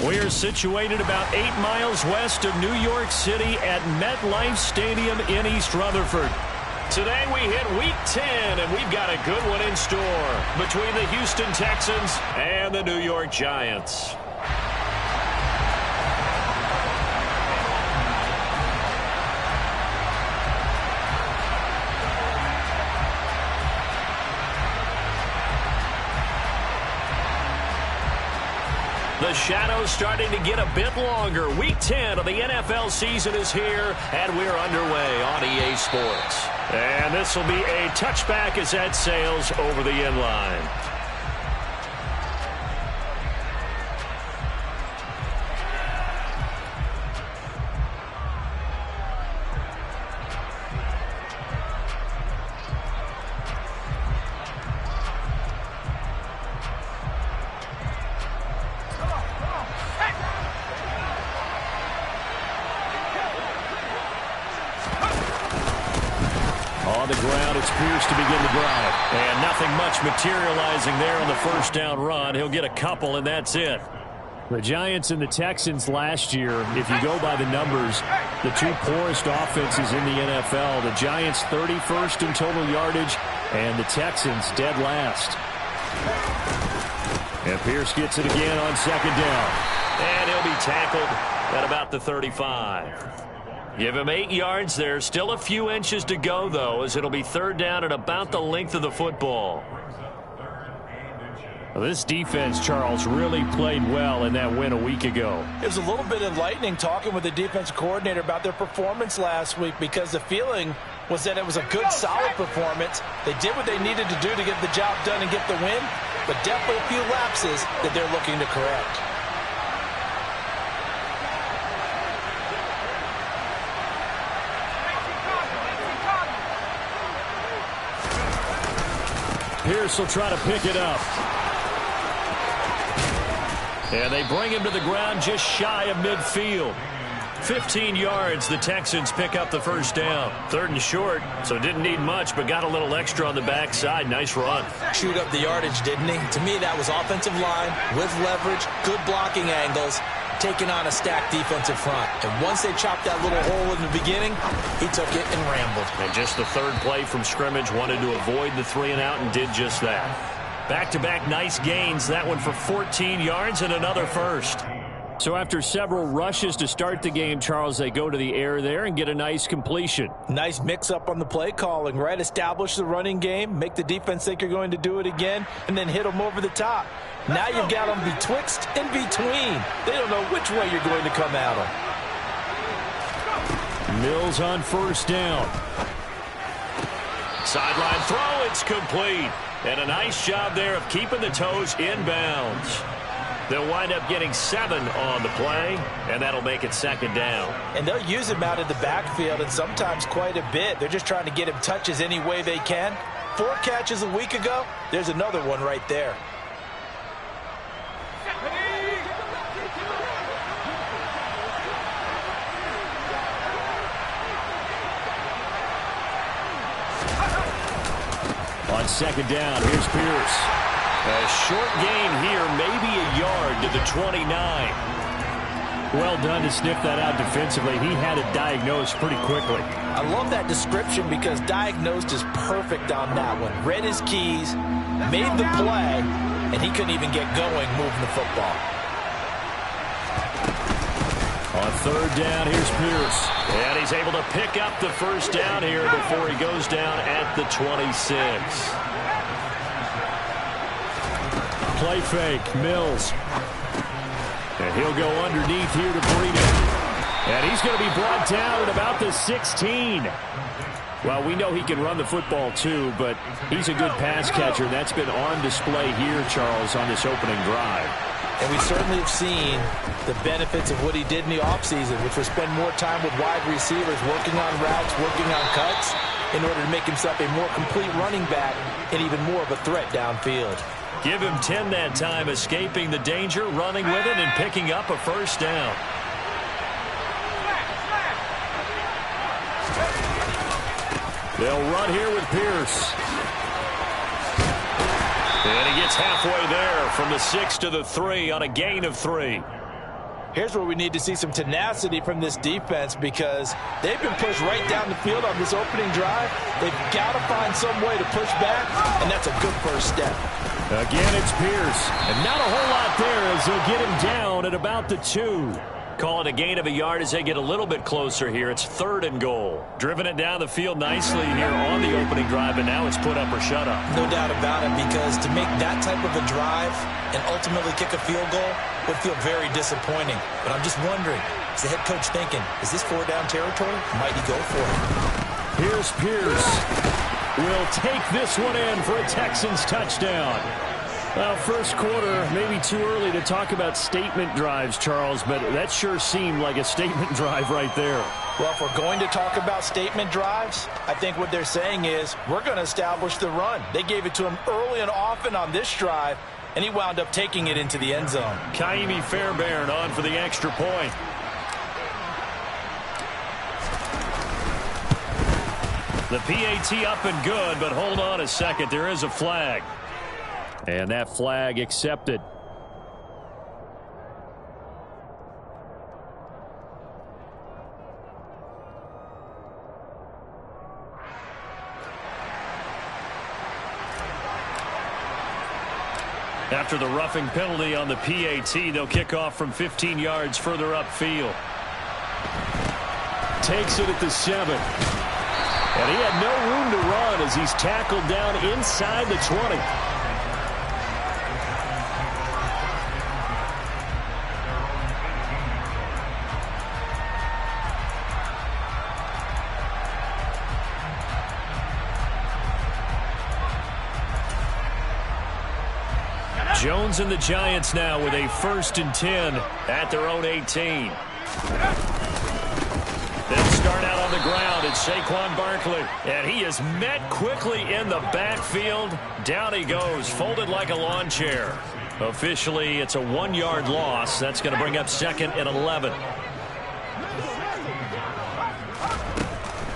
We're situated about 8 miles west of New York City at MetLife Stadium in East Rutherford. Today we hit Week 10, and we've got a good one in store between the Houston Texans and the New York Giants. The shadow's starting to get a bit longer. Week 10 of the NFL season is here, and we're underway on EA Sports. And this will be a touchback as that sails over the end line. On the ground, it's Pierce to begin the drive. And nothing much materializing there on the first down run. He'll get a couple, and that's it. The Giants and the Texans last year, if you go by the numbers, the two poorest offenses in the NFL. The Giants 31st in total yardage, and the Texans dead last. And Pierce gets it again on second down. And he'll be tackled at about the 35. Give him 8 yards there. Still a few inches to go, though, as it'll be third down at about the length of the football. Well, this defense, Charles, really played well in that win a week ago. It was a little bit enlightening talking with the defensive coordinator about their performance last week, because the feeling was that it was a good, solid performance. They did what they needed to do to get the job done and get the win, but definitely a few lapses that they're looking to correct. Pierce will try to pick it up. And they bring him to the ground just shy of midfield. 15 yards, the Texans pick up the first down. Third and short, so didn't need much, but got a little extra on the backside. Nice run. Chewed up the yardage, didn't he? To me, that was offensive line with leverage, good blocking angles, taking on a stacked defensive front. And once they chopped that little hole in the beginning, he took it and rambled. And just the third play from scrimmage, wanted to avoid the 3-and-out and did just that. Back-to-back nice gains. That one for 14 yards and another first. So after several rushes to start the game, Charles, they go to the air there and get a nice completion. Nice mix-up on the play calling, right? Establish the running game, make the defense think you're going to do it again, and then hit them over the top. Now you've got them betwixt and between. They don't know which way you're going to come at them. Mills on first down. Sideline throw, it's complete. And a nice job there of keeping the toes inbounds. They'll wind up getting 7 on the play, and that'll make it second down. And they'll use him out in the backfield, and sometimes quite a bit. They're just trying to get him touches any way they can. 4 catches a week ago, there's another one right there. On second down, here's Pierce. A short gain here, maybe a yard to the 29. Well done to sniff that out defensively. He had it diagnosed pretty quickly. I love that description because diagnosed is perfect on that one. Read his keys, made the play, and he couldn't even get going moving the football. On third down, here's Pierce. And he's able to pick up the first down here before he goes down at the 26. Play fake, Mills. And he'll go underneath here to Breeden. And he's going to be brought down at about the 16. Well, we know he can run the football too, but he's a good pass catcher. That's been on display here, Charles, on this opening drive. And we certainly have seen the benefits of what he did in the offseason, which was spend more time with wide receivers, working on routes, working on cuts, in order to make himself a more complete running back and even more of a threat downfield. Give him 10 that time, escaping the danger, running with it, and picking up a first down. They'll run here with Pierce. And he gets halfway there from the 6 to the 3 on a gain of 3. Here's where we need to see some tenacity from this defense because they've been pushed right down the field on this opening drive. They've got to find some way to push back, and that's a good first step. Again, it's Pierce. And not a whole lot there as they'll get him down at about the 2. Call it a gain of a yard as they get a little bit closer here. It's 3rd and goal. Driven it down the field nicely here on the opening drive, but now it's put up or shut up. No doubt about it, because to make that type of a drive and ultimately kick a field goal would feel very disappointing. But I'm just wondering, is the head coach thinking, is this 4-down territory? Might he go for it? Here's Pierce. Will take this one in for a Texans touchdown. Well, first quarter, maybe too early to talk about statement drives, Charles, but that sure seemed like a statement drive right there. Well, if we're going to talk about statement drives, I think what they're saying is we're going to establish the run. They gave it to him early and often on this drive, and he wound up taking it into the end zone. Kaimi Fairbairn on for the extra point. The PAT up and good, but hold on a second. There is a flag. And that flag accepted. After the roughing penalty on the PAT, they'll kick off from 15 yards further upfield. Takes it at the 7. And he had no room to run as he's tackled down inside the 20. Jones and the Giants now with a 1st and 10 at their own 18. They'll start out on the ground. It's Saquon Barkley. And he is met quickly in the backfield. Down he goes, folded like a lawn chair. Officially, it's a 1-yard loss. That's going to bring up 2nd and 11.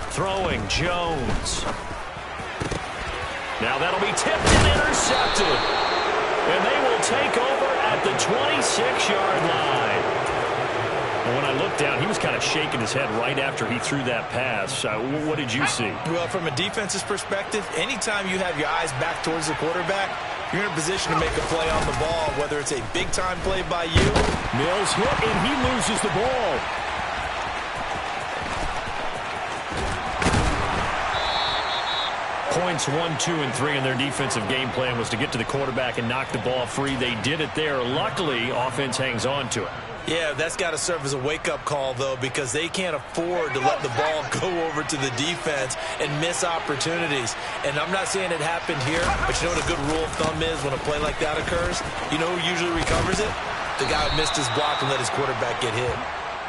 Throwing Jones. Now that'll be tipped and intercepted. And they will take over at the 26-yard line. And when I looked down, he was kind of shaking his head right after he threw that pass. What did you see? Well, from a defense's perspective, anytime you have your eyes back towards the quarterback, you're in a position to make a play on the ball, whether it's a big-time play by you. Mills hit, and he loses the ball. Points 1, 2, and 3 in their defensive game plan was to get to the quarterback and knock the ball free. They did it there. Luckily, offense hangs on to it. Yeah, that's got to serve as a wake-up call, though, because they can't afford to let the ball go over to the defense and miss opportunities. And I'm not saying it happened here, but you know what a good rule of thumb is when a play like that occurs? You know who usually recovers it? The guy who missed his block and let his quarterback get hit.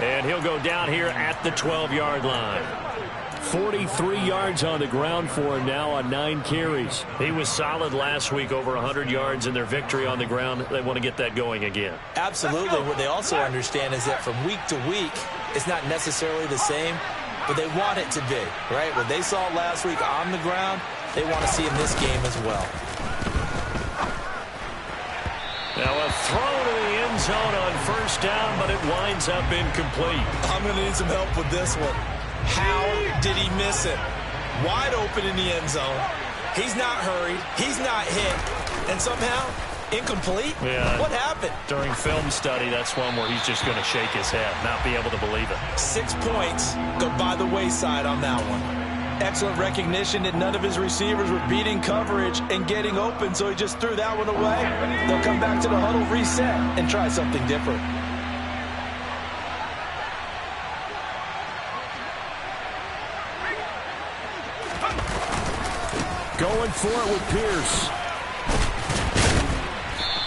And he'll go down here at the 12-yard line. 43 yards on the ground for him now on 9 carries. He was solid last week, over 100 yards in their victory on the ground. They want to get that going again. Absolutely. What they also understand is that from week to week, it's not necessarily the same, but they want it to be, right? What they saw last week on the ground, they want to see in this game as well. Now a throw to the end zone on 1st down, but it winds up incomplete. I'm going to need some help with this one. How did he miss it? Wide open in the end zone. He's not hurried. He's not hit. And somehow, incomplete? Yeah. What happened? During film study, that's one where he's just going to shake his head, not be able to believe it. 6 points go by the wayside on that one. Excellent recognition that none of his receivers were beating coverage and getting open, so he just threw that one away. They'll come back to the huddle, reset, and try something different. Going for it with Pierce.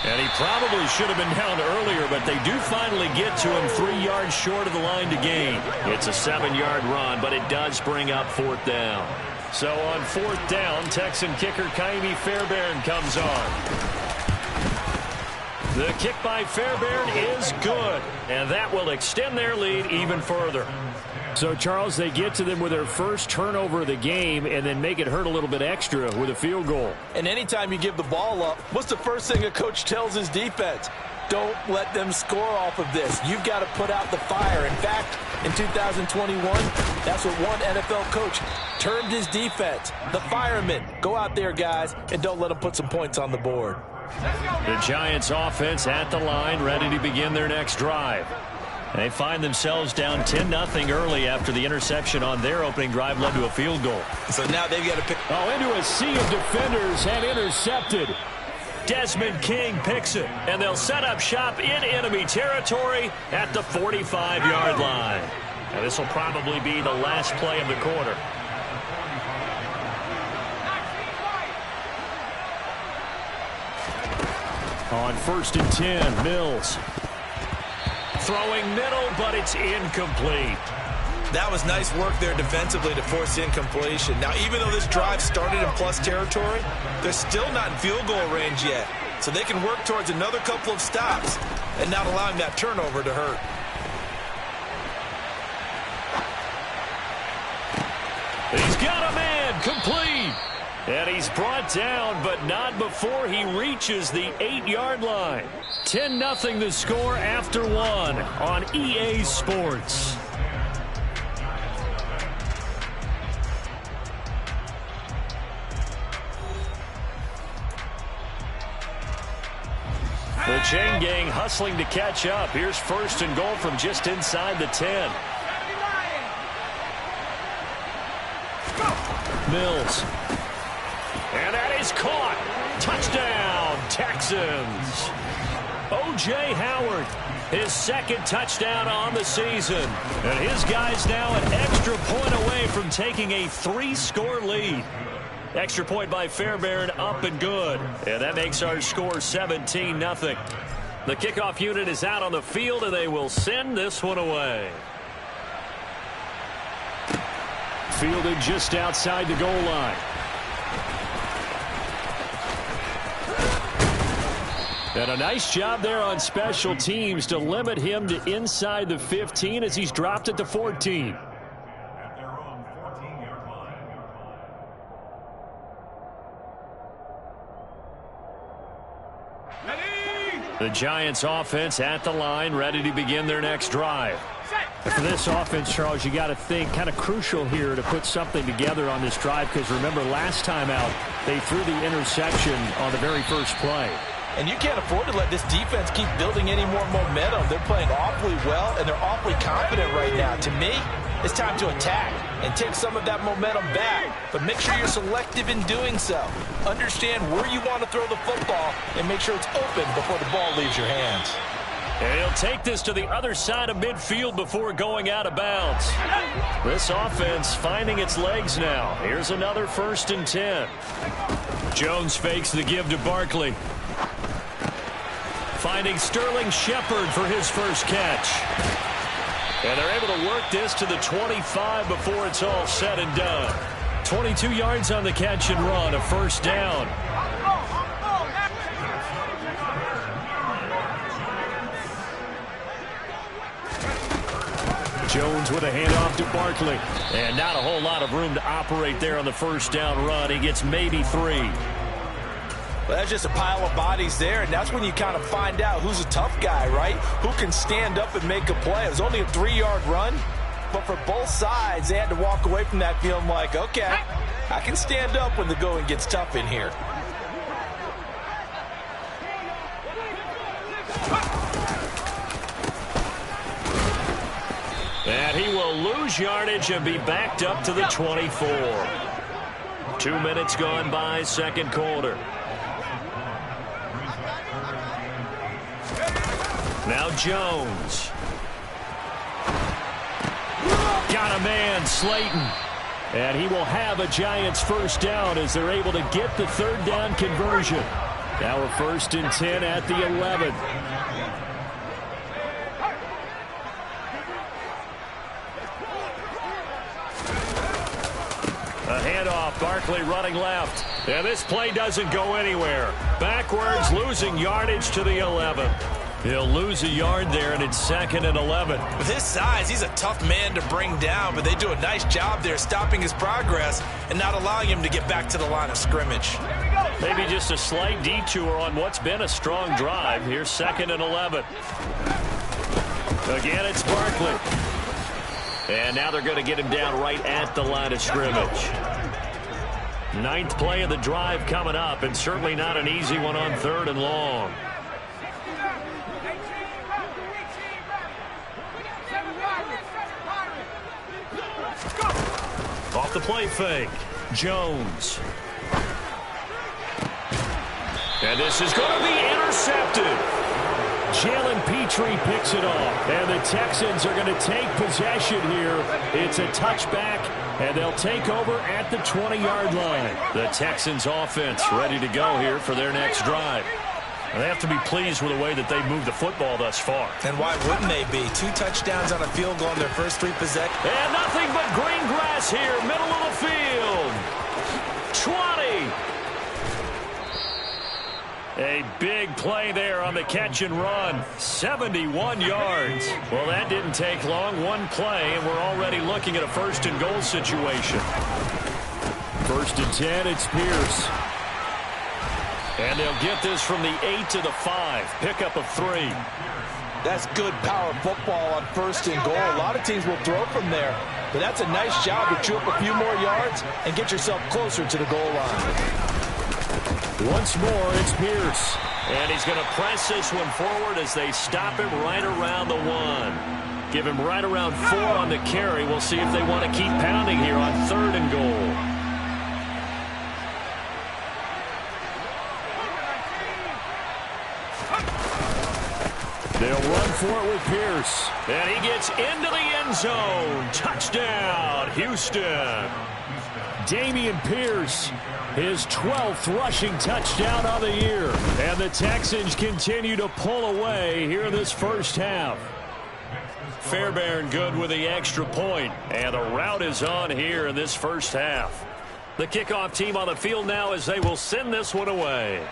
And he probably should have been down earlier, but they do finally get to him 3 yards short of the line to gain. It's a 7-yard run, but it does bring up 4th down. So on 4th down, Texan kicker Kaimi Fairbairn comes on. The kick by Fairbairn is good, and that will extend their lead even further. So, Charles, they get to them with their first turnover of the game and then make it hurt a little bit extra with a field goal. And anytime you give the ball up, what's the first thing a coach tells his defense? Don't let them score off of this. You've got to put out the fire. In fact, in 2021, that's what one NFL coach termed his defense. The firemen. Go out there, guys, and don't let them put some points on the board. The Giants offense at the line, ready to begin their next drive. They find themselves down 10-0 early after the interception on their opening drive led to a field goal. So now they've got to pick. Oh, into a sea of defenders and intercepted. Desmond King picks it, and they'll set up shop in enemy territory at the 45-yard line. Now, this will probably be the last play of the quarter. On 1st and 10, Mills. Throwing middle, but it's incomplete. That was nice work there defensively to force incompletion. Now, even though this drive started in plus territory, they're still not in field goal range yet. So they can work towards another couple of stops and not allowing that turnover to hurt. He's got a man, complete. And he's brought down, but not before he reaches the 8-yard line. 10-0 the score after one on EA Sports. The chain gang hustling to catch up. Here's 1st and goal from just inside the 10. Mills. And that is caught. Touchdown, Texans. O.J. Howard, his 2nd touchdown on the season. And his guys now an extra point away from taking a 3-score lead. Extra point by Fairbairn, up and good. And that makes our score 17-0. The kickoff unit is out on the field, and they will send this one away. Fielded just outside the goal line. And a nice job there on special teams to limit him to inside the 15 as he's dropped at the 14. The Giants offense at the line, ready to begin their next drive. And for this offense, Charles, you got to think kind of crucial here to put something together on this drive, because remember last time out they threw the interception on the very first play. And you can't afford to let this defense keep building any more momentum. They're playing awfully well, and they're awfully confident right now. To me, it's time to attack and take some of that momentum back. But make sure you're selective in doing so. Understand where you want to throw the football and make sure it's open before the ball leaves your hands. And he'll take this to the other side of midfield before going out of bounds. This offense finding its legs now. Here's another 1st and 10. Jones fakes the give to Barkley. Finding Sterling Shepard for his first catch. And they're able to work this to the 25 before it's all said and done. 22 yards on the catch and run, a 1st down. Jones with a handoff to Barkley. And not a whole lot of room to operate there on the 1st down run. He gets maybe 3. Well, that's just a pile of bodies there, and that's when you kind of find out who's a tough guy, right? Who can stand up and make a play. It was only a 3-yard run, but for both sides, they had to walk away from that feeling like, okay, I can stand up when the going gets tough in here. And he will lose yardage and be backed up to the 24. 2 minutes gone by, 2nd quarter. Now Jones. Got a man, Slayton. And he will have a Giants 1st down as they're able to get the 3rd down conversion. Now a 1st and 10 at the 11. A handoff, Barkley running left. And this play doesn't go anywhere. Backwards, losing yardage to the 11. He'll lose a yard there, and it's 2nd and 11. With his size, he's a tough man to bring down, but they do a nice job there stopping his progress and not allowing him to get back to the line of scrimmage. Maybe just a slight detour on what's been a strong drive. Here's 2nd and 11. Again, it's Barkley. And now they're going to get him down right at the line of scrimmage. 9th play of the drive coming up, and certainly not an easy one on 3rd and long. Off the play fake, Jones. And this is going to be intercepted. Jalen Petrie picks it off, and the Texans are going to take possession here. It's a touchback, and they'll take over at the 20-yard line. The Texans offense ready to go here for their next drive. And they have to be pleased with the way that they've moved the football thus far. And why wouldn't they be? 2 touchdowns on a field goal in their first 3 possessions. And nothing but green grass here, middle of the field. 20. A big play there on the catch and run. 71 yards. Well, that didn't take long. 1 play, and we're already looking at a 1st and goal situation. 1st and 10, it's Pierce. And they'll get this from the 8 to the 5. Pickup of 3. That's good power football on 1st and goal. A lot of teams will throw from there. But that's a nice job to chew up a few more yards and get yourself closer to the goal line. Once more, it's Pierce. And he's going to press this one forward as they stop him right around the 1. Give him right around 4 on the carry. We'll see if they want to keep pounding here on 3rd and goal. They'll run for it with Pierce. And he gets into the end zone. Touchdown, Houston. Dameon Pierce, his 12th rushing touchdown of the year. And the Texans continue to pull away here in this first half. Fairbairn good with the extra point. And the route is on here in this first half. The kickoff team on the field now as they will send this one away.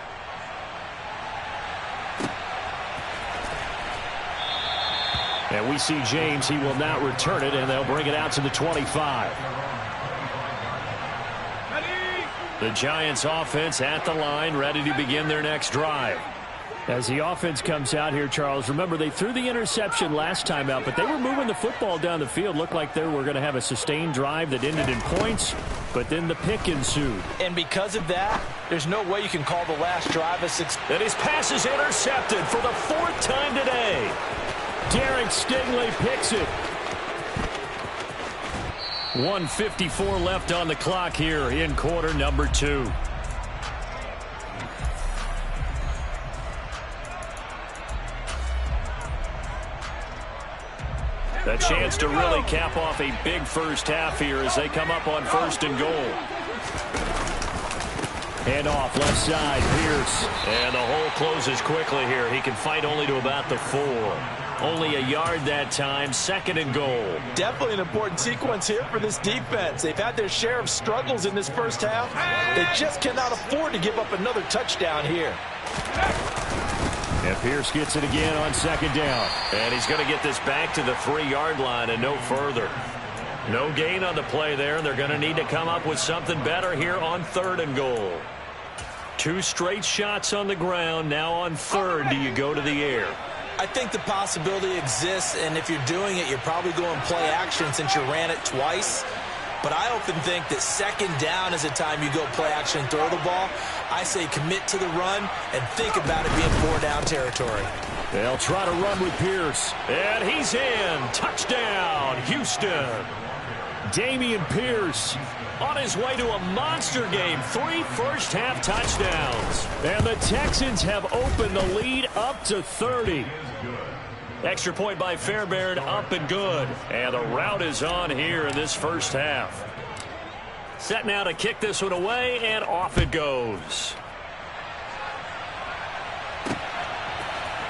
And we see James. He will not return it, and they'll bring it out to the 25. The Giants offense at the line, ready to begin their next drive. As the offense comes out here, Charles, remember they threw the interception last time out, but they were moving the football down the field. Looked like they were going to have a sustained drive that ended in points, but then the pick ensued. And because of that, there's no way you can call the last drive a success. And his pass is intercepted for the 4th time today. Derek Stingley picks it. 1:54 left on the clock here in quarter number 2. A chance to really cap off a big first half here as they come up on 1st and goal. Hand off left side, Pierce. And the hole closes quickly here. He can fight only to about the 4. Only a yard that time, 2nd and goal. Definitely an important sequence here for this defense. They've had their share of struggles in this first half. They just cannot afford to give up another touchdown here. And Pierce gets it again on 2nd down. And he's going to get this back to the 3-yard line and no further. No gain on the play there. They're going to need to come up with something better here on 3rd and goal. 2 straight shots on the ground. Now on 3rd, do you go to the air? I think the possibility exists, and if you're doing it, you're probably going play action since you ran it twice. But I often think that 2nd down is the time you go play action and throw the ball. I say commit to the run and think about it being 4-down territory. They'll try to run with Pierce. And he's in. Touchdown, Houston. Dameon Pierce on his way to a monster game. 3 first-half touchdowns. And the Texans have opened the lead up to 30. Extra point by Fairbairn, up and good. And the route is on here in this first half. Set now to kick this one away, and off it goes.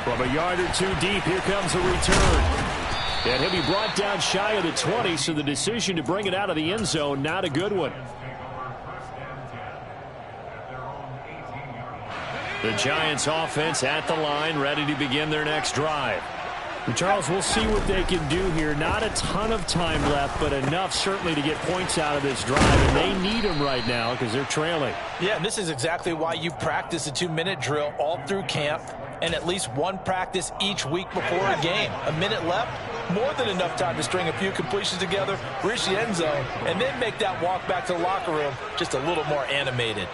From a yard or 2 deep, here comes a return. And he'll be brought down shy of the 20, so the decision to bring it out of the end zone, not a good one. The Giants offense at the line, ready to begin their next drive. Charles, we'll see what they can do here. Not a ton of time left, but enough certainly to get points out of this drive, and they need them right now because they're trailing. Yeah, and this is exactly why you practice a 2-minute drill all through camp and at least one practice each week before a game. A minute left, more than enough time to string a few completions together, reach the end zone, and then make that walk back to the locker room just a little more animated.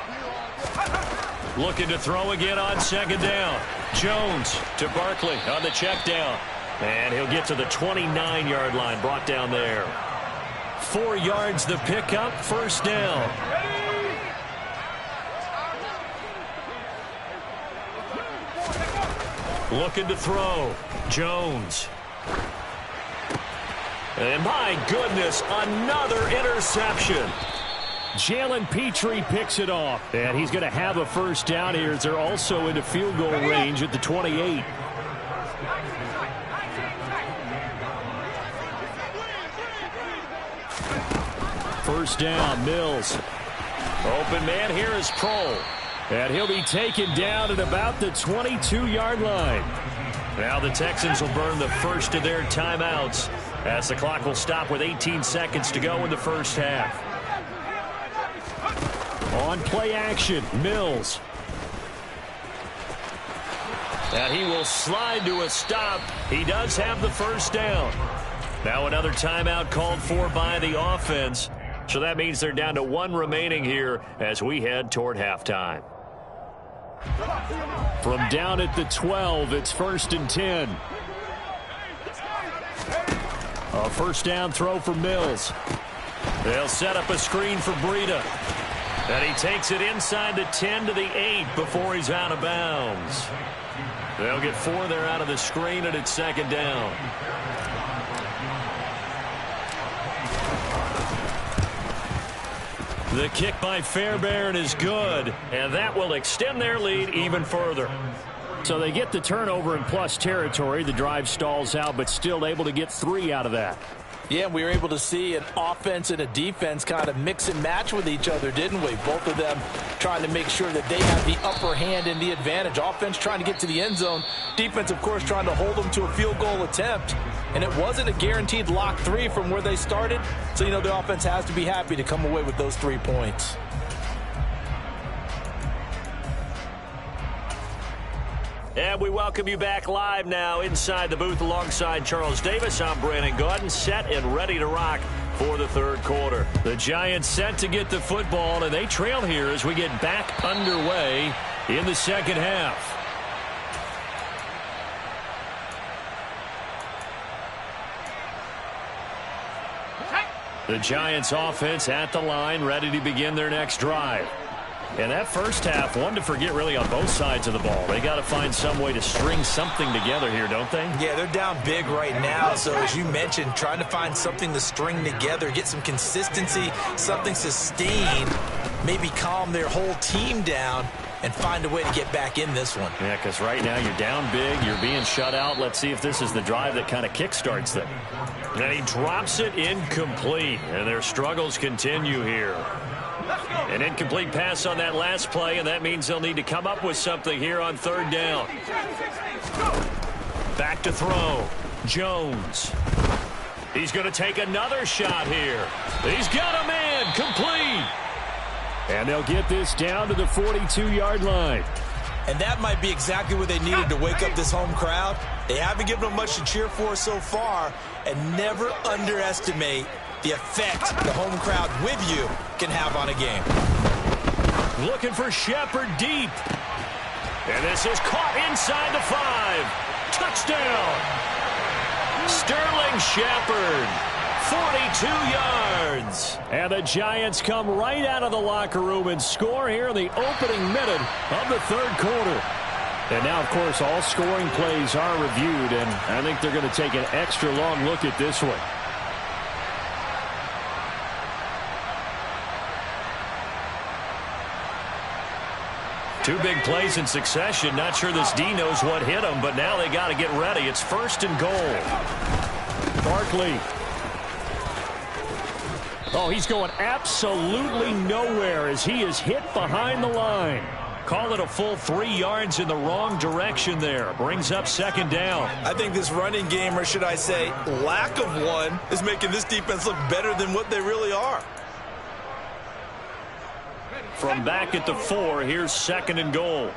Looking to throw again on second down. Jones to Barkley on the check down. And he'll get to the 29-yard line, brought down there. 4 yards the pickup, first down. Looking to throw. Jones. And my goodness, another interception. Jalen Petrie picks it off. And he's going to have a first down here as they're also into field goal range at the 28. First down, Mills. Open man here is Kroll. And he'll be taken down at about the 22-yard line. Now the Texans will burn the first of their timeouts as the clock will stop with 18 seconds to go in the first half. On play action, Mills. And he will slide to a stop. He does have the first down. Now another timeout called for by the offense. So that means they're down to 1 remaining here as we head toward halftime. From down at the 12, it's 1st and 10. A first down throw for Mills. They'll set up a screen for Breida. And he takes it inside the 10 to the 8 before he's out of bounds. They'll get 4 there out of the screen, and it's second down. The kick by Fairbairn is good, and that will extend their lead even further. So they get the turnover in plus territory. The drive stalls out, but still able to get 3 out of that. Yeah, we were able to see an offense and a defense kind of mix and match with each other, didn't we? Both of them trying to make sure that they have the upper hand and the advantage. Offense trying to get to the end zone. Defense, of course, trying to hold them to a field goal attempt. And it wasn't a guaranteed lock 3 from where they started. So, you know, the offense has to be happy to come away with those 3 points. And we welcome you back live now inside the booth alongside Charles Davis. I'm Brandon Gaudin, set and ready to rock for the third quarter. The Giants set to get the football, and they trail here as we get back underway in the second half. The Giants offense at the line, ready to begin their next drive. And that first half, one to forget really on both sides of the ball. They got to find some way to string something together here, don't they? Yeah, they're down big right now. So as you mentioned, trying to find something to string together, get some consistency, something sustained, maybe calm their whole team down and find a way to get back in this one. Yeah, because right now you're down big, you're being shut out. Let's see if this is the drive that kind of kickstarts them. And he drops it incomplete, and their struggles continue here. An incomplete pass on that last play, and that means they'll need to come up with something here on third down. Back to throw. Jones. He's going to take another shot here. He's got a man. Complete. And they'll get this down to the 42-yard line. And that might be exactly what they needed to wake up this home crowd. They haven't given them much to cheer for so far, and never underestimate the effect the home crowd with you can have on a game. Looking for Shepard deep. And this is caught inside the 5. Touchdown. Sterling Shepard, 42 yards. And the Giants come right out of the locker room and score here in the opening minute of the third quarter. And now, of course, all scoring plays are reviewed, and I think they're going to take an extra long look at this one. Two big plays in succession. Not sure this D knows what hit him, but now they got to get ready. It's first and goal. Barkley. Oh, he's going absolutely nowhere as he is hit behind the line. Call it a full 3 yards in the wrong direction there. Brings up second down. I think this running game, or should I say lack of one, is making this defense look better than what they really are. From back at the 4, here's second and goal.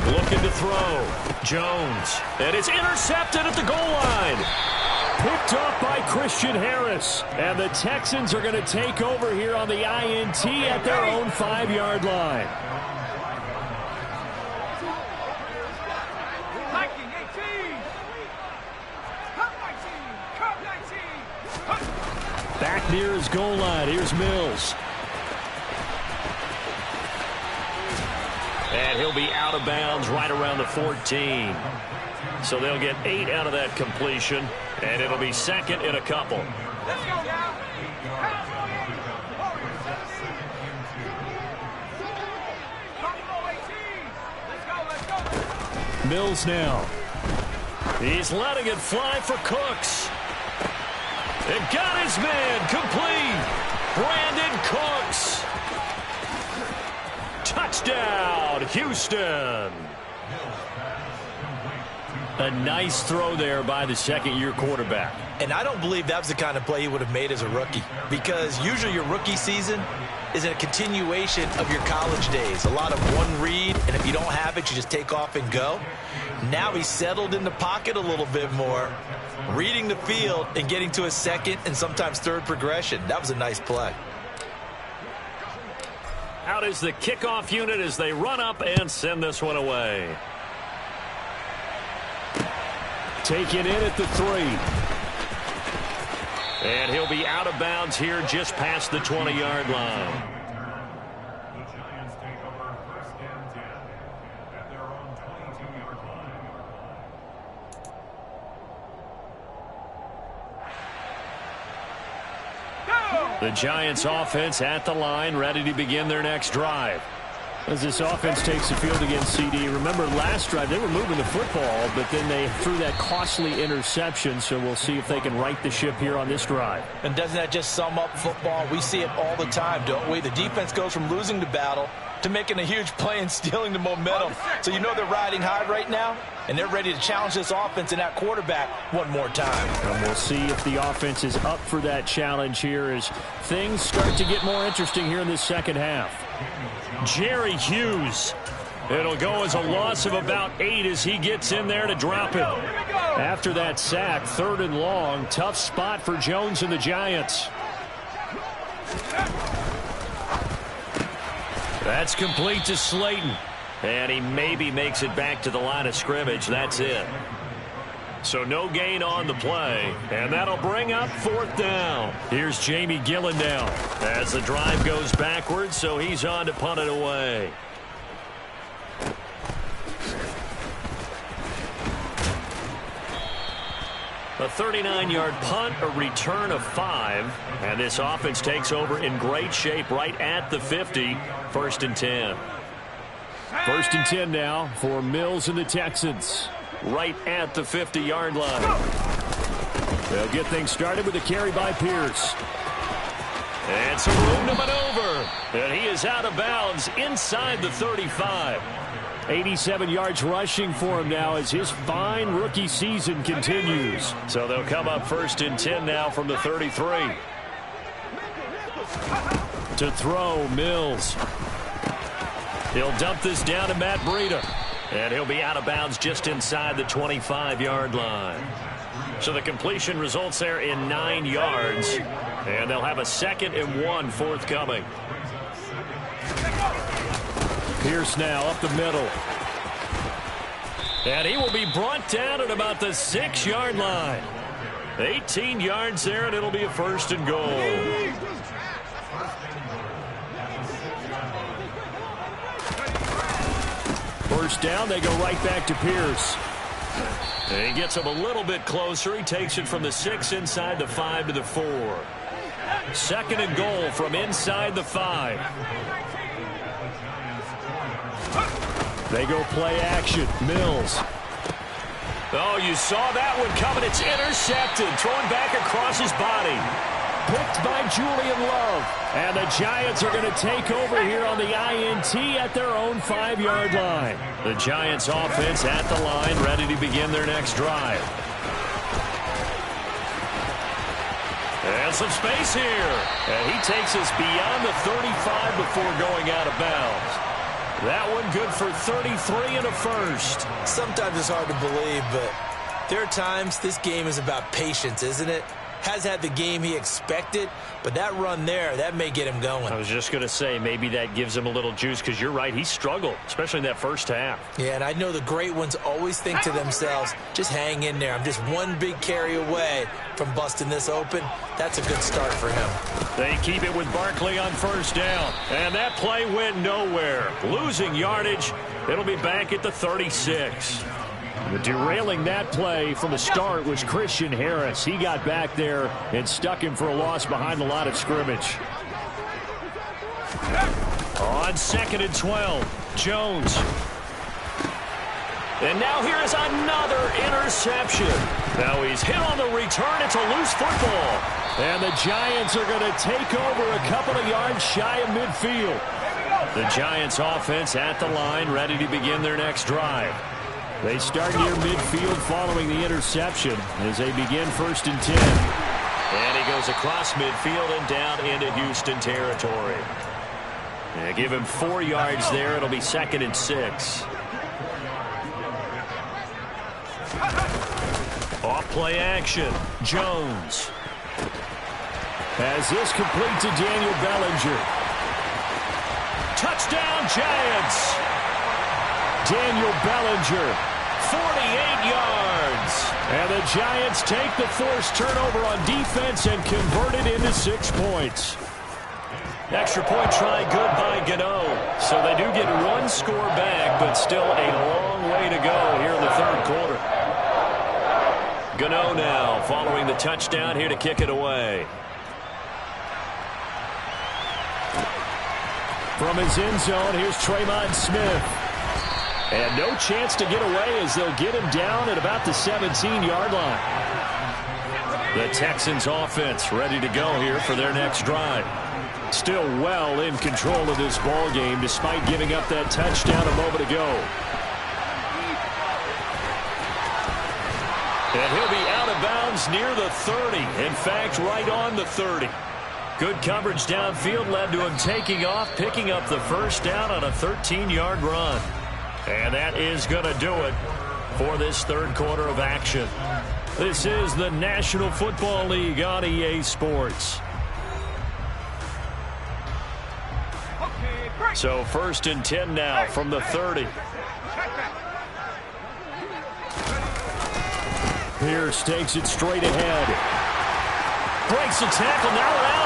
Looking to throw. Jones. And it's intercepted at the goal line. Picked off by Christian Harris. And the Texans are going to take over here on the INT at their own 5-yard line. Back near his goal line. Here's Mills. And he'll be out of bounds right around the 14. So they'll get 8 out of that completion, and it'll be second and a couple. Let's go now. Mills now. He's letting it fly for Cooks. And got his man complete. Brandon Cooks. Touchdown, Houston. A nice throw there by the second-year quarterback. And I don't believe that was the kind of play he would have made as a rookie, because usually your rookie season is a continuation of your college days. A lot of one read, and if you don't have it, you just take off and go. Now he's settled in the pocket a little bit more, reading the field and getting to a second and sometimes third progression. That was a nice play. Out is the kickoff unit as they run up and send this one away. Taken in at the 3. And he'll be out of bounds here just past the 20-yard line. The Giants take over 1st and 10 at their own 22-yard line. The Giants offense at the line, ready to begin their next drive. As this offense takes the field against CD, remember last drive they were moving the football, but then they threw that costly interception, so we'll see if they can right the ship here on this drive. And doesn't that just sum up football? We see it all the time, don't we? The defense goes from losing the battle to making a huge play and stealing the momentum. So you know they're riding high right now, and they're ready to challenge this offense and that quarterback one more time. And we'll see if the offense is up for that challenge here as things start to get more interesting here in this second half. Jerry Hughes. It'll go as a loss of about 8 as he gets in there to drop it. After that sack, 3rd and long, tough spot for Jones and the Giants. That's complete to Slayton. And he maybe makes it back to the line of scrimmage. That's it. So no gain on the play. And that'll bring up 4th down. Here's Jamie Gillen now as the drive goes backwards, so he's on to punt it away. A 39-yard punt, a return of 5. And this offense takes over in great shape right at the 50. 1st and 10. 1st and 10 now for Mills and the Texans. Right at the 50-yard line. They'll get things started with a carry by Pierce. And some room to maneuver. And he is out of bounds inside the 35. 87 yards rushing for him now as his fine rookie season continues. So they'll come up 1st and 10 now from the 33. To throw, Mills. He'll dump this down to Matt Breida. And he'll be out of bounds just inside the 25-yard line. So the completion results there in 9 yards. And they'll have a 2nd and 1 forthcoming. Pierce now up the middle. And he will be brought down at about the 6-yard line. 18 yards there, and it'll be a 1st and goal. First down, they go right back to Pierce. And he gets him a little bit closer. He takes it from the 6 inside the 5 to the 4. 2nd and goal from inside the 5. They go play action. Mills. Oh, you saw that one coming. It's intercepted. Thrown back across his body. Picked by Julian Love. And the Giants are going to take over here on the INT at their own 5-yard line. The Giants offense at the line, ready to begin their next drive. And some space here. And he takes us beyond the 35 before going out of bounds. That one good for 33 and a first. Sometimes it's hard to believe, but there are times this game is about patience, isn't it? Has had the game he expected, but that run there, that may get him going. I was just going to say, maybe that gives him a little juice, because you're right, he struggled, especially in that first half. Yeah, and I know the great ones always think to themselves, just hang in there. I'm just one big carry away from busting this open. That's a good start for him. They keep it with Barkley on first down, and that play went nowhere. Losing yardage, it'll be back at the 36. Derailing that play from the start was Christian Harris. He got back there and stuck him for a loss behind the line of scrimmage. On 2nd and 12, Jones. And now here is another interception. Now he's hit on the return. It's a loose football. And the Giants are going to take over a couple of yards shy of midfield. The Giants offense at the line, ready to begin their next drive. They start near midfield following the interception as they begin 1st and 10. And he goes across midfield and down into Houston territory. And give him 4 yards there. It'll be 2nd and 6. Off play action. Jones. As this complete to Daniel Bellinger. Touchdown Giants. Daniel Bellinger, 48 yards. And the Giants take the forced turnover on defense and convert it into 6 points. Extra point try good by Gano. So they do get 1 score back, but still a long way to go here in the 3rd quarter. Gano now following the touchdown here to kick it away. From his end zone, here's Tremont Smith. And no chance to get away as they'll get him down at about the 17-yard line. The Texans offense ready to go here for their next drive. Still well in control of this ball game despite giving up that touchdown a moment ago. And he'll be out of bounds near the 30. In fact, right on the 30. Good coverage downfield led to him taking off, picking up the first down on a 13-yard run. And that is going to do it for this 3rd quarter of action. This is the National Football League on EA Sports. So 1st and 10 now from the 30. Pierce takes it straight ahead. Breaks the tackle, now an alley.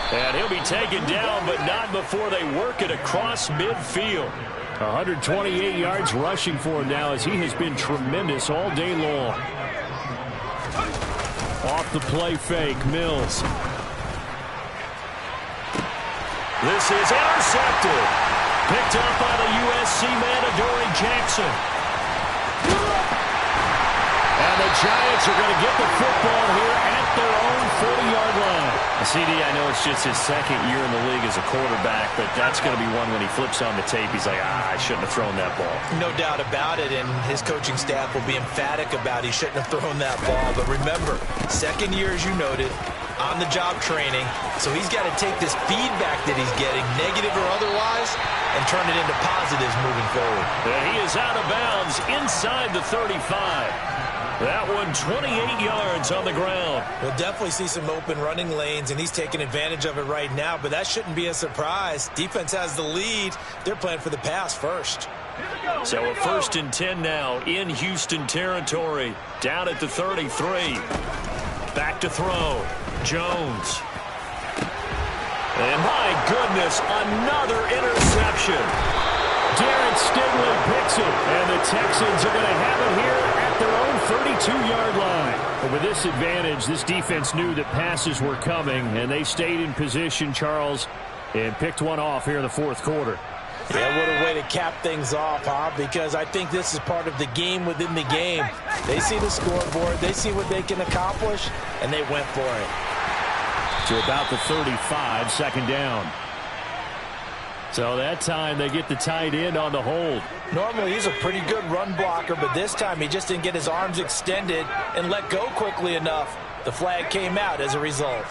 And he'll be taken down, but not before they work it across midfield. 128 yards rushing for him now as he has been tremendous all day long. Off the play fake, Mills. This is intercepted. Picked up by the USC man, Adoree Jackson. And the Giants are going to get the football here at their own 40-yard line. CD, I know it's just his 2nd year in the league as a quarterback, but that's going to be one when he flips on the tape. He's like, I shouldn't have thrown that ball. No doubt about it, and his coaching staff will be emphatic about he shouldn't have thrown that ball. But remember, 2nd year, as you noted, on-the-job training, so he's got to take this feedback that he's getting, negative or otherwise, and turn it into positives moving forward. And he is out of bounds inside the 35. That one 28 yards on the ground. We'll definitely see some open running lanes, and he's taking advantage of it right now, but that shouldn't be a surprise. Defense has the lead. They're playing for the pass first. So a 1st and 10 now in Houston territory, down at the 33. Back to throw. Jones. And my goodness, another interception. Darren Stingley picks it, and the Texans are going to have it here at their own 32-yard line. But with this advantage, this defense knew that passes were coming, and they stayed in position, Charles, and picked one off here in the 4th quarter. Yeah, what a way to cap things off, huh? Because I think this is part of the game within the game. They see the scoreboard, they see what they can accomplish, and they went for it. To about the 35, second down. So that time they get the tight end on the hold. Normally he's a pretty good run blocker, but this time he just didn't get his arms extended and let go quickly enough. The flag came out as a result.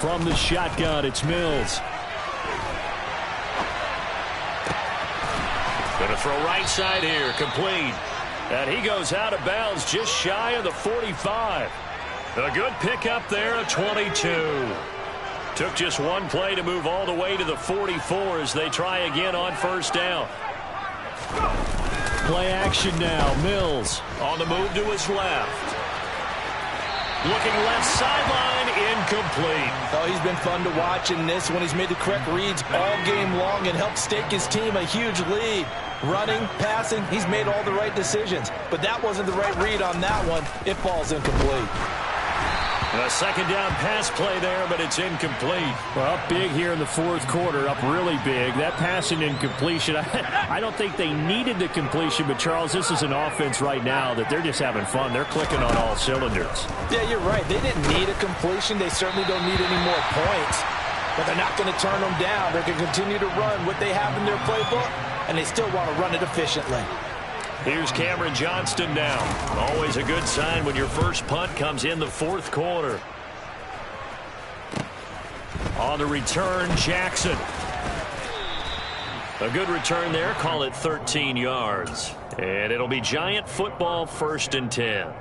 From the shotgun, it's Mills. Going to throw right side here, complete. And he goes out of bounds just shy of the 45. A good pickup there of 22. Took just one play to move all the way to the 44 as they try again on first down. Play action now. Mills on the move to his left. Looking left sideline, incomplete. Oh, he's been fun to watch in this one. He's made the correct reads all game long and helped stake his team a huge lead. Running, passing, he's made all the right decisions. But that wasn't the right read on that one. It falls incomplete. A second down pass play there, but it's incomplete. Well, up big here in the fourth quarter, up really big. That pass and incompletion, I don't think they needed the completion, but Charles, this is an offense right now that they're just having fun. They're clicking on all cylinders. Yeah, you're right. They didn't need a completion. They certainly don't need any more points, but they're not going to turn them down. They're going to continue to run what they have in their playbook, and they still want to run it efficiently. Here's Cameron Johnston now. Always a good sign when your first punt comes in the fourth quarter. On the return, Jackson. A good return there. Call it 13 yards. And it'll be Giant football, 1st and 10.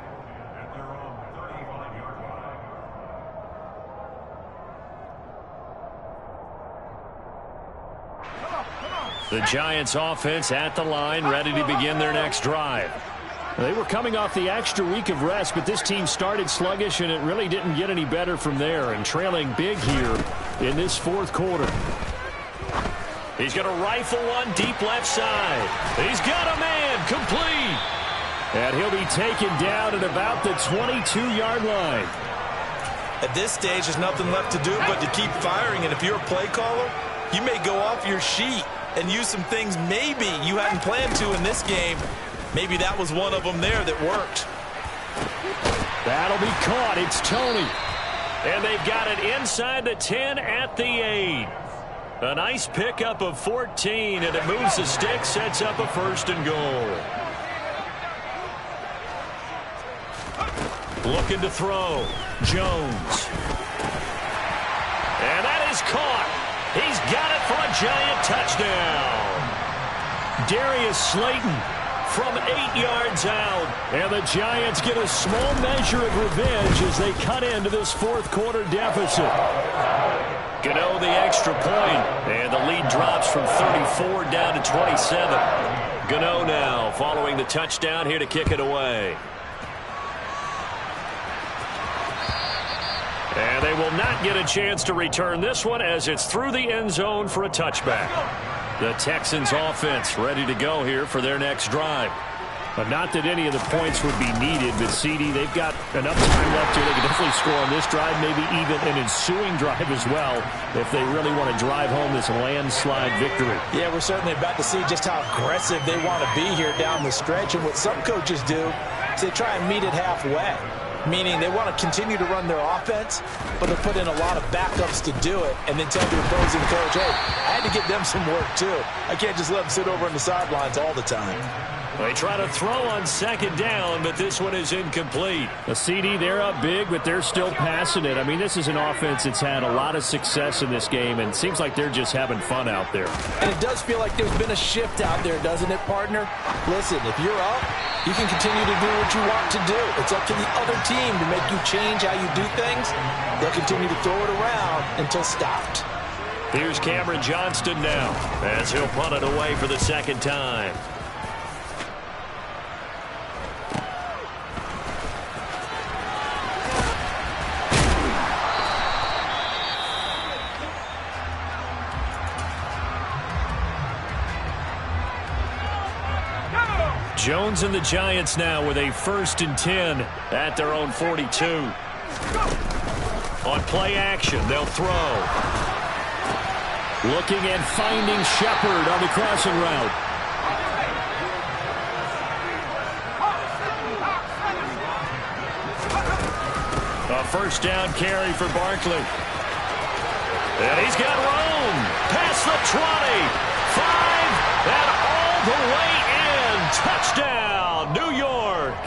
The Giants offense at the line, ready to begin their next drive. They were coming off the extra week of rest, but this team started sluggish, and it really didn't get any better from there, and trailing big here in this fourth quarter. He's going to rifle one deep left side. He's got a man, complete. And he'll be taken down at about the 22-yard line. At this stage, there's nothing left to do but to keep firing, and if you're a play caller, you may go off your sheet and use some things maybe you hadn't planned to in this game. Maybe that was one of them there that worked. That'll be caught. It's Tony. And they've got it inside the 10 at the 8. A nice pickup of 14, and it moves the stick, sets up a 1st and goal. Looking to throw. Jones. And that is caught. He's got it for a Giant touchdown. Darius Slayton from 8 yards out. And the Giants get a small measure of revenge as they cut into this fourth quarter deficit. Gano the extra point, and the lead drops from 34 down to 27. Gano now following the touchdown here to kick it away. And they will not get a chance to return this one as it's through the end zone for a touchback. The Texans offense ready to go here for their next drive. But not that any of the points would be needed, but CD, they've got enough time left here. They can definitely score on this drive, maybe even an ensuing drive as well, if they really want to drive home this landslide victory. Yeah, we're certainly about to see just how aggressive they want to be here down the stretch. And what some coaches do is they try and meet it halfway, meaning they want to continue to run their offense, but they put in a lot of backups to do it, and then tell the opposing coach, hey, I had to get them some work too. I can't just let them sit over on the sidelines all the time. They try to throw on 2nd down, but this one is incomplete. The CD, they're up big, but they're still passing it. I mean, this is an offense that's had a lot of success in this game, and it seems like they're just having fun out there. And it does feel like there's been a shift out there, doesn't it, partner? Listen, if you're up, you can continue to do what you want to do. It's up to the other team to make you change how you do things. They'll continue to throw it around until stopped. Here's Cameron Johnston now as he'll punt it away for the 2nd time. Jones and the Giants now with a 1st and 10 at their own 42. On play action, they'll throw. Looking and finding Shepard on the crossing route. A first down carry for Barkley. And he's got room. Past the 20. 5. And all the way in. Touchdown, New York.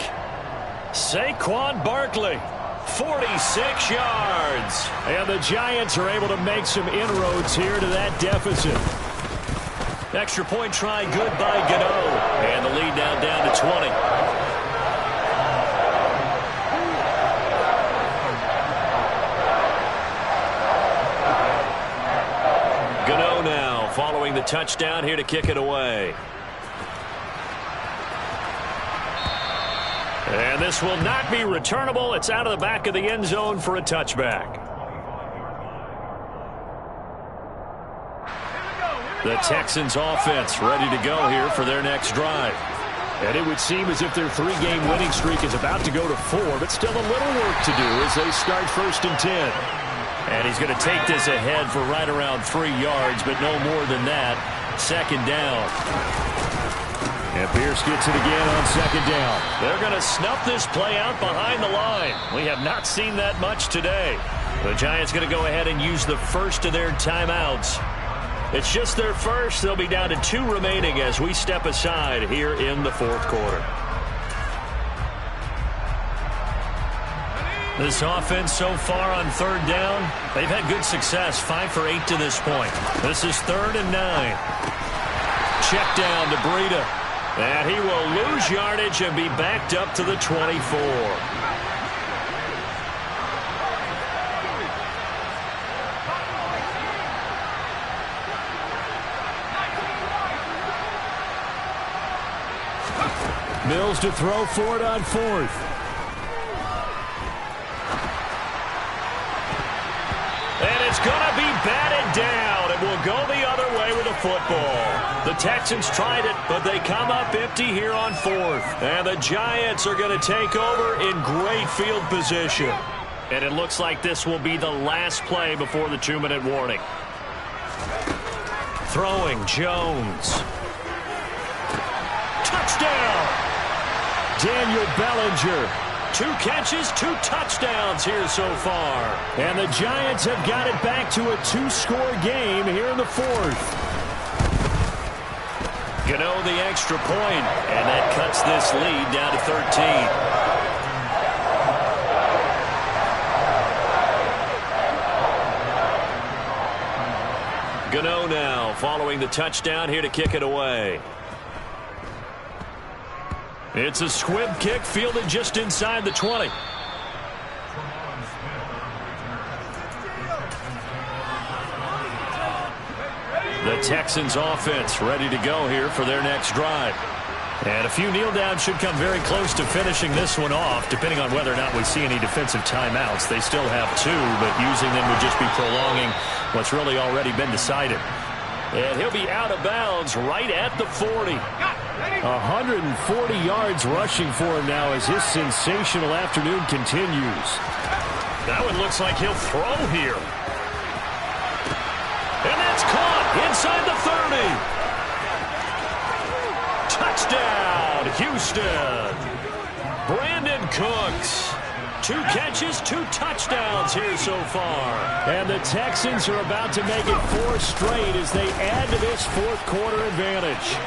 Saquon Barkley. 46 yards. And the Giants are able to make some inroads here to that deficit. Extra point try good by Gano. And the lead now down to 20. Gano now following the touchdown here to kick it away. And this will not be returnable. It's out of the back of the end zone for a touchback. The Texans offense ready to go here for their next drive. And it would seem as if their 3-game winning streak is about to go to 4, but still a little work to do as they start 1st and 10. And he's going to take this ahead for right around 3 yards, but no more than that. 2nd down. And Pierce gets it again on 2nd down. They're going to snuff this play out behind the line. We have not seen that much today. The Giants going to go ahead and use the first of their timeouts. It's just their first. They'll be down to 2 remaining as we step aside here in the 4th quarter. This offense so far on 3rd down, they've had good success. 5 for 8 to this point. This is 3rd and 9. Check down to Breida. And he will lose yardage and be backed up to the 24. Mills to throw for it on 4th. And it's going to be batted down. It will go the other way with the football. The Texans tried it, but they come up empty here on 4th. And the Giants are going to take over in great field position. And it looks like this will be the last play before the 2-minute warning. Throwing Jones. Touchdown! Daniel Bellinger. 2 catches, 2 touchdowns here so far. And the Giants have got it back to a 2-score game here in the 4th. Gano the extra point, and that cuts this lead down to 13. Gano now following the touchdown here to kick it away. It's a squib kick fielded just inside the 20. The Texans offense ready to go here for their next drive. And a few kneel downs should come very close to finishing this one off, depending on whether or not we see any defensive timeouts. They still have 2, but using them would just be prolonging what's really already been decided. And he'll be out of bounds right at the 40. 140 yards rushing for him now as his sensational afternoon continues. That one looks like he'll throw here. And that's caught inside the 30. Touchdown, Houston. Brandon Cooks. 2 catches, 2 touchdowns here so far. And the Texans are about to make it 4 straight as they add to this 4th quarter advantage.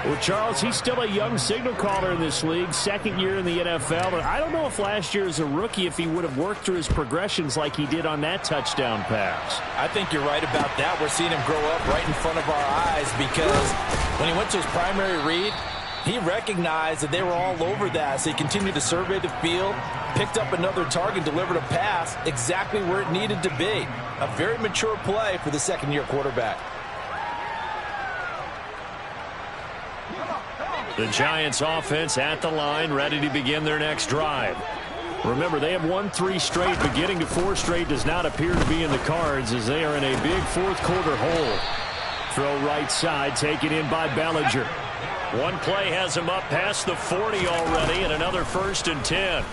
Well, Charles, he's still a young signal caller in this league, 2nd year in the NFL. And I don't know if last year as a rookie, if he would have worked through his progressions like he did on that touchdown pass. I think you're right about that. We're seeing him grow up right in front of our eyes because when he went to his primary read, he recognized that they were all over that. So he continued to survey the field, picked up another target, delivered a pass exactly where it needed to be. A very mature play for the 2nd-year quarterback. The Giants offense at the line, ready to begin their next drive. Remember, they have won 3 straight, but getting to 4 straight does not appear to be in the cards as they are in a big 4th quarter hole. Throw right side, taken in by Bellinger. One play has him up past the 40 already, and another 1st and 10.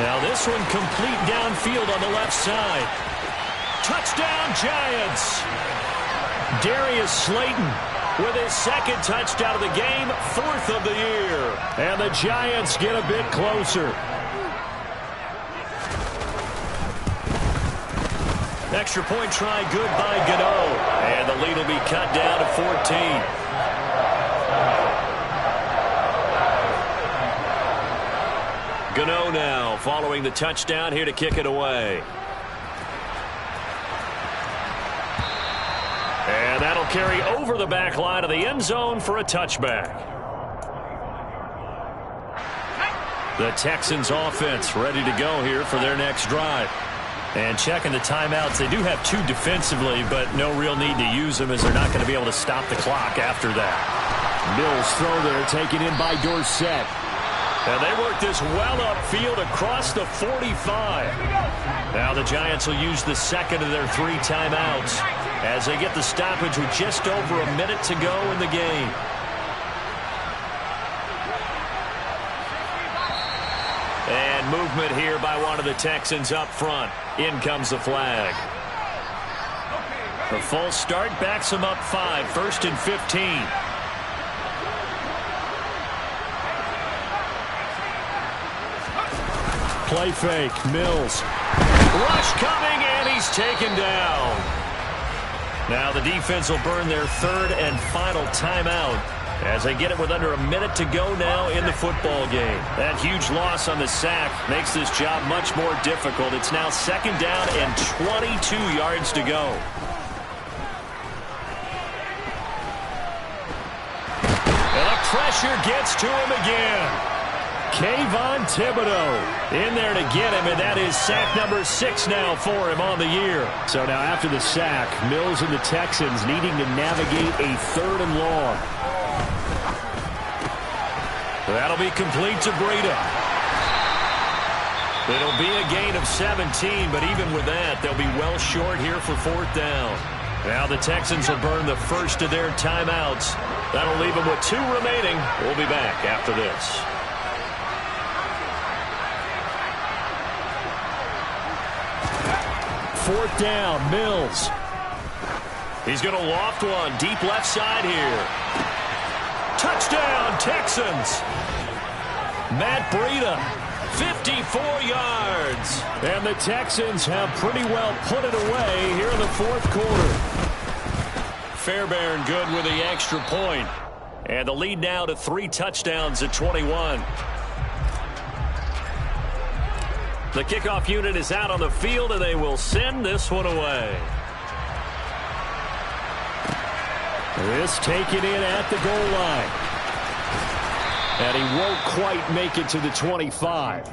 Now this one complete downfield on the left side. Touchdown, Giants. Darius Slayton with his second touchdown of the game, 4th of the year. And the Giants get a bit closer. Extra point try good by Gano. And the lead will be cut down to 14. Gano now following the touchdown here to kick it away. And that'll carry over the back line of the end zone for a touchback. The Texans offense ready to go here for their next drive. And checking the timeouts, they do have 2 defensively, but no real need to use them as they're not going to be able to stop the clock after that. Mills throw there, taken in by Dorsett. And they work this well upfield across the 45. Now the Giants will use the second of their 3 timeouts as they get the stoppage with just over a minute to go in the game. And movement here by one of the Texans up front. In comes the flag. The full start backs them up 5, 1st and 15. Play fake, Mills. Rush coming, and he's taken down. Now the defense will burn their 3rd and final timeout as they get it with under a minute to go now in the football game. That huge loss on the sack makes this job much more difficult. It's now 2nd down and 22 yards to go. And the pressure gets to him again. Kayvon Thibodeau in there to get him, and that is sack number 6 now for him on the year. So now after the sack, Mills and the Texans needing to navigate a 3rd and long. That'll be complete to Breida. It'll be a gain of 17, but even with that, they'll be well short here for 4th down. Now the Texans will burn the first of their timeouts. That'll leave them with 2 remaining. We'll be back after this. 4th down, Mills. He's going to loft one deep left side here. Touchdown, Texans. Matt Breida, 54 yards. And the Texans have pretty well put it away here in the 4th quarter. Fairbairn good with the extra point. And the lead now to 3 touchdowns at 21. The kickoff unit is out on the field, and they will send this one away. This taken in at the goal line. And he won't quite make it to the 25.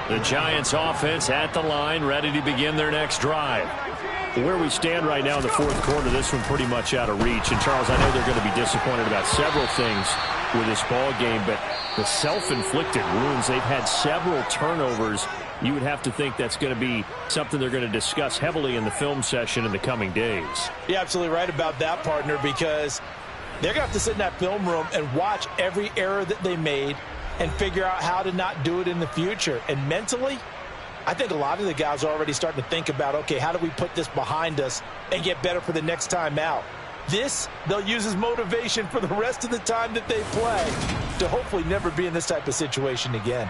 The Giants offense at the line, ready to begin their next drive. Where we stand right now in the 4th quarter, this one pretty much out of reach. And, Charles, I know they're going to be disappointed about several things with this ball game, but the self-inflicted wounds, they've had several turnovers. You would have to think that's going to be something they're going to discuss heavily in the film session in the coming days. You're absolutely right about that, partner, because they're going to have to sit in that film room and watch every error that they made and figure out how to not do it in the future. And mentally, I think a lot of the guys are already starting to think about, okay, how do we put this behind us and get better for the next time out? This, they'll use as motivation for the rest of the time that they play to hopefully never be in this type of situation again.